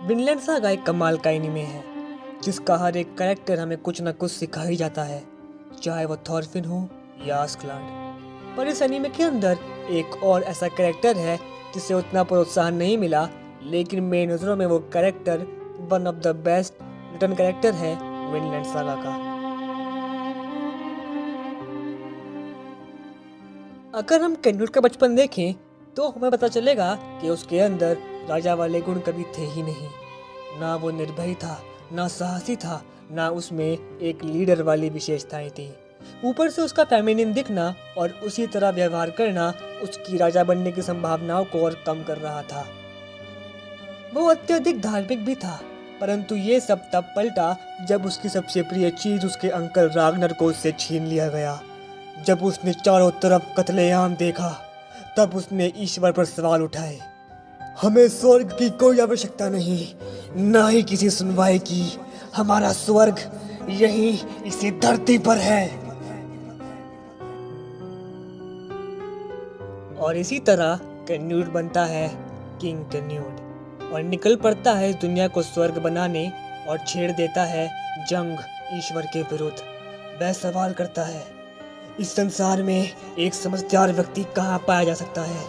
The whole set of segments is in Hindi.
विनलैंड सागा एक कमाल का एनीमे है जिसका हर एक कैरेक्टर हमें कुछ न कुछ सिखा ही जाता है, चाहे वो थॉरफिन हो या आस्कलैंड। पर इस एनीमे के अंदर एक और ऐसा कैरेक्टर है जिसे उतना प्रोत्साहन नहीं मिला, लेकिन मेरी नज़रों में वो character one of the best return character है विनलैंड सागा का। अगर हम कैन्यूट का बचपन देखें तो हमें पता चलेगा कि उसके अंदर राजा वाले गुण कभी थे ही नहीं। ना वो निर्भय था, ना साहसी था, ना उसमें एक लीडर वाली विशेषताएं थी। ऊपर से उसका फेमिनिन दिखना और उसी तरह व्यवहार करना उसकी राजा बनने की संभावनाओं को और कम कर रहा था। वो अत्यधिक धार्मिक भी था, परंतु ये सब तब पलटा जब उसकी सबसे प्रिय चीज उसके अंकल रागनर को उससे छीन लिया गया। जब उसने चारों तरफ कत्लेआम देखा तब उसने ईश्वर पर सवाल उठाए। हमें स्वर्ग की कोई आवश्यकता नहीं, ना ही किसी सुनवाई की। हमारा स्वर्ग यहीं इसी धरती पर है। और इसी तरह कैन्यूट बनता है किंग कैन्यूट और निकल पड़ता है इस दुनिया को स्वर्ग बनाने और छेड़ देता है जंग ईश्वर के विरुद्ध। वह सवाल करता है, इस संसार में एक समझदार व्यक्ति कहाँ पाया जा सकता है?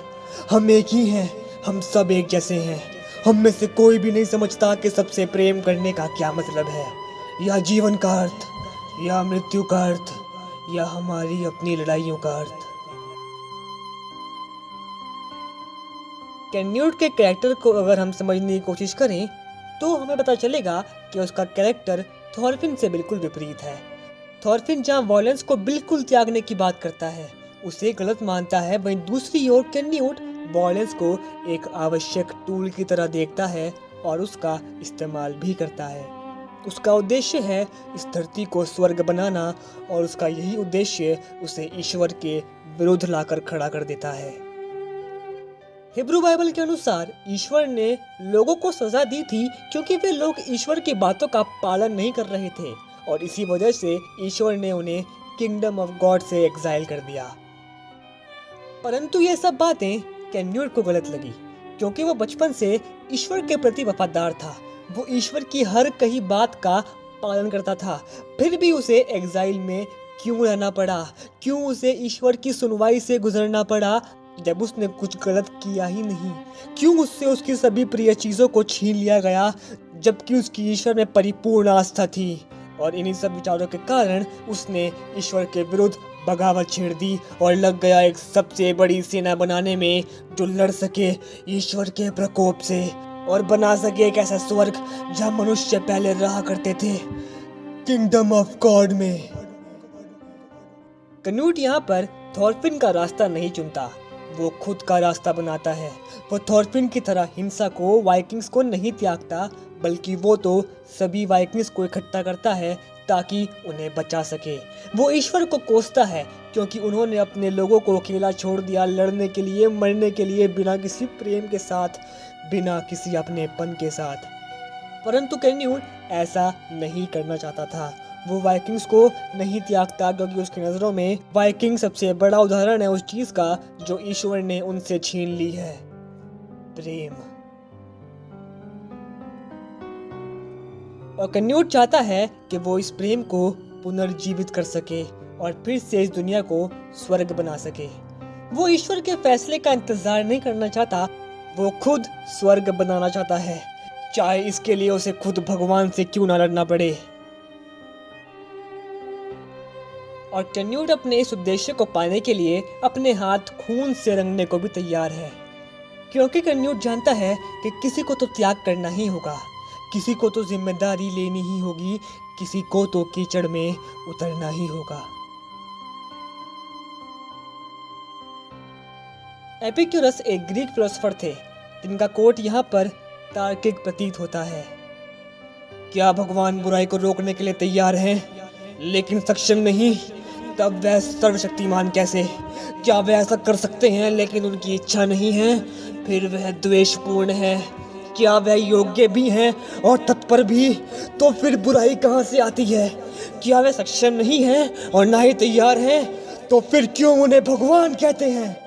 हम एक ही हैं, हम सब एक जैसे हैं। हम में से कोई भी नहीं समझता कि सबसे प्रेम करने का क्या मतलब है, या जीवन का अर्थ, या मृत्यु का अर्थ, या हमारी अपनी लड़ाइयों का अर्थ। कैन्यूट के कैरेक्टर को अगर हम समझने की कोशिश करें तो हमें पता चलेगा कि उसका कैरेक्टर थॉरफिन से बिल्कुल विपरीत है। थॉरफिन जहाँ वॉयलेंस को बिल्कुल त्यागने की बात करता है, उसे गलत मानता है, वहीं दूसरी ओर कैन्यूट वॉयलेंस को एक आवश्यक टूल की तरह देखता है और उसका इस्तेमाल भी करता है। उसका उद्देश्य है इस धरती को स्वर्ग बनाना और उसका यही उद्देश्य उसे ईश्वर के विरुद्ध लाकर खड़ा कर देता है। हिब्रू बाइबल के अनुसार ईश्वर ने लोगों को सजा दी थी क्योंकि वे लोग ईश्वर की बातों का पालन नहीं कर रहे थे और इसी वजह से ईश्वर ने उन्हें किंगडम ऑफ गॉड से एग्जाइल कर दिया। परंतु ये सब बातें कैन्यूट को गलत लगी क्योंकि वो बचपन से ईश्वर के प्रति वफादार था। वो ईश्वर की हर कही बात का पालन करता था, फिर भी उसे एग्जाइल में क्यों रहना पड़ा? क्यों उसे ईश्वर की सुनवाई से गुजरना पड़ा जब उसने कुछ गलत किया ही नहीं? क्यों उससे उसकी सभी प्रिय चीजों को छीन लिया गया जबकि उसकी ईश्वर में परिपूर्ण आस्था थी? और इन्हीं सब विचारों के कारण उसने ईश्वर के विरुद्ध बगावत छेड़ दी और लग गया एक सबसे बड़ी सेना बनाने में जो लड़ सके ईश्वर के प्रकोप से और बना सके एक ऐसा स्वर्ग जहां मनुष्य पहले रहा करते थे, किंगडम ऑफ गॉड में। कैन्यूट यहाँ पर थॉरफिन का रास्ता नहीं चुनता, वो खुद का रास्ता बनाता है। वो थॉरफिन की तरह हिंसा को, वाइकिंग्स को नहीं त्यागता, बल्कि वो तो सभी वाइकिंग्स को इकट्ठा करता है ताकि उन्हें बचा सके। वो ईश्वर को कोसता है क्योंकि उन्होंने अपने लोगों को अकेला छोड़ दिया लड़ने के लिए, मरने के लिए, बिना किसी प्रेम के साथ, बिना किसी अपनेपन के साथ। परंतु कैन्यूट ऐसा नहीं करना चाहता था। वो वाइकिंग्स को नहीं त्यागता क्योंकि उसकी नज़रों में वाइकिंग सबसे बड़ा उदाहरण है उस चीज का जो ईश्वर ने उनसे छीन ली है, प्रेम। और कैन्यूट चाहता है कि वो इस प्रेम को पुनर्जीवित कर सके और फिर से इस दुनिया को स्वर्ग बना सके। वो ईश्वर के फैसले का इंतजार नहीं करना चाहता, वो खुद स्वर्ग बनाना चाहता है, चाहे इसके लिए उसे खुद भगवान से क्यों ना लड़ना पड़े। और कैन्यूट अपने इस उद्देश्य को पाने के लिए अपने हाथ खून से रंगने को भी तैयार है, क्योंकि कैन्यूट जानता है कि किसी को तो त्याग करना ही होगा, किसी को तो जिम्मेदारी लेनी ही होगी, किसी को तो कीचड़ में उतरना ही होगा। एपिक्यूरस एक ग्रीक फिलोसोफर थे जिनका कोट यहाँ पर तार्किक प्रतीत होता है। क्या भगवान बुराई को रोकने के लिए तैयार हैं लेकिन सक्षम नहीं? तब वह सर्वशक्तिमान कैसे? क्या वे ऐसा कर सकते हैं लेकिन उनकी इच्छा नहीं है? फिर वह द्वेषपूर्ण है। क्या वह योग्य भी हैं और तत्पर भी? तो फिर बुराई कहाँ से आती है? क्या वे सक्षम नहीं हैं और ना ही तैयार हैं? तो फिर क्यों उन्हें भगवान कहते हैं?